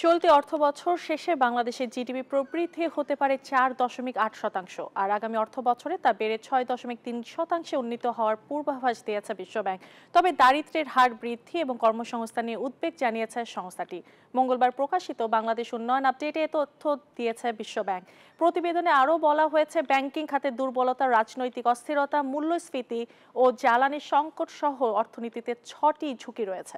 চলতি অর্থবছর শেষে বাংলাদেশের জিডিপি প্রবৃদ্ধি হতে পারে 4.8%, আর আগামী অর্থবছরে তা বেড়ে 6.3% উন্নীত হওয়ার পূর্বাভাস দিয়েছে বিশ্বব্যাংক। তবে দারিদ্র্যের হার বৃদ্ধি এবং কর্মসংস্থান নিয়ে উদ্বেগ জানিয়েছে সংস্থাটি। মঙ্গলবার প্রকাশিত বাংলাদেশ উন্নয়ন আপডেটে এ তথ্য দিয়েছে বিশ্বব্যাংক। প্রতিবেদনে আরও বলা হয়েছে, ব্যাংকিং খাতের দুর্বলতা, রাজনৈতিক অস্থিরতা, মূল্যস্ফীতি ও জ্বালানি সংকট সহ অর্থনীতিতে 6টি ঝুঁকি রয়েছে।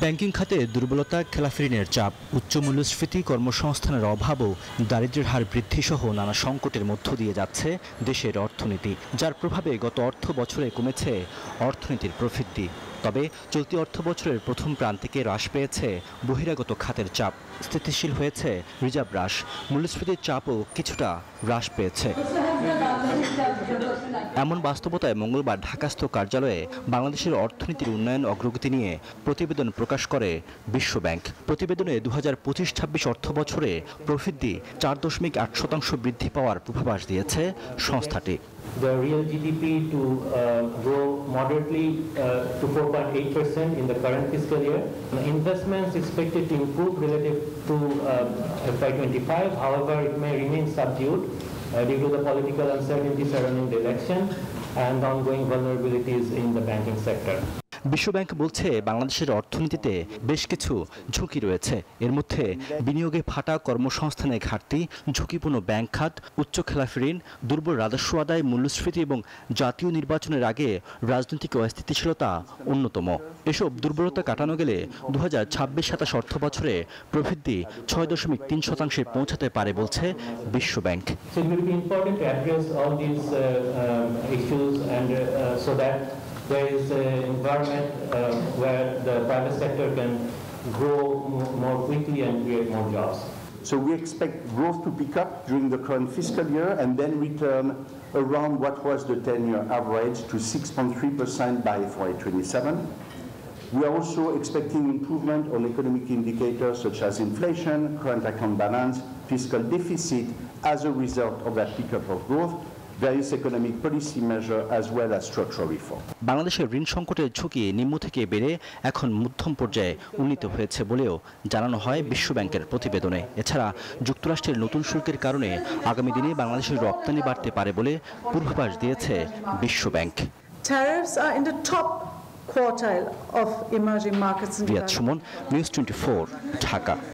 ব্যাংকিং খাতে দুর্বলতা, খেলাফি ঋণের চাপ, উচ্চ মূল্যস্ফীতি, কর্মসংস্থানের অভাব ও দারিদ্র্যের হার বৃদ্ধি সহ নানা সংকটের মধ্য দিয়ে যাচ্ছে দেশের অর্থনীতি, যার প্রভাবে গত অর্থ বছরে কমেছে অর্থনীতির প্রবৃদ্ধি। তবে চলতি অর্থ বছরের প্রথম প্রান্তিকে হ্রাস পেয়েছে বহিরাগত খাতের চাপ, স্থিতিশীল হয়েছে রিজার্ভ হ্রাস, মূল্যস্ফীতির চাপও কিছুটা হ্রাস পেয়েছে। এমন বাস্তবতায় মঙ্গলবার ঢাকাস্থ কার্যালয়ে বাংলাদেশের অর্থনীতির উন্নয়ন অগ্রগতি নিয়ে প্রতিবেদন প্রকাশ করে বিশ্বব্যাংক। প্রতিবেদনে 2025-26 অর্থ বছরে প্রবৃদ্ধি 4.8% বৃদ্ধি পাওয়ার পূর্বাভাস দিয়েছে সংস্থাটি। The real GDP to grow moderately to 4.8% in the current fiscal year. Investments expected to improve relative to FY25. However, it may remain subdued due to the political uncertainty surrounding the election and ongoing vulnerabilities in the banking sector. বিশ্বব্যাংক বলছে, বাংলাদেশের অর্থনীতিতে বেশ কিছু ঝুঁকি রয়েছে। এর মধ্যে বিনিয়োগে ফাটা, কর্মসংস্থানের ঘাটতি, ঝুঁকিপূর্ণ ব্যাংক খাত, উচ্চ খেলাফি ঋণ, দুর্বল রাজস্ব আদায়, মূল্যস্ফীতি এবং জাতীয় নির্বাচনের আগে রাজনৈতিক অস্থিতিশীলতা অন্যতম। এসব দুর্বলতা কাটানো গেলে 2026-27 অর্থ বছরে প্রবৃদ্ধি 6.3% পৌঁছাতে পারে বলছে বিশ্বব্যাংক। There is an environment where the private sector can grow more quickly and create more jobs. So we expect growth to pick up during the current fiscal year and then return around what was the 10-year average to 6.3% by FY27. We are also expecting improvement on economic indicators such as inflation, current account balance, fiscal deficit as a result of that pickup of growth, various economic policy measures as well as structural reform. বাংলাদেশের ঋণ সংকটের ঝুঁকি নিম্ন থেকে বেড়ে এখন মধ্যম পর্যায়ে উন্নীত হয়েছে বলেও জানানো হয় বিশ্বব্যাংকের প্রতিবেদনে। এছাড়া যুক্তরাষ্ট্রের নতুন শুল্কের কারণে আগামী দিনে বাংলাদেশের রপ্তানি বাড়তে পারে বলে পূর্বাভাস দিয়েছে বিশ্বব্যাংক। Tariffs are in the top quartile of emerging markets. Riyad Sumon, news 24, Dhaka.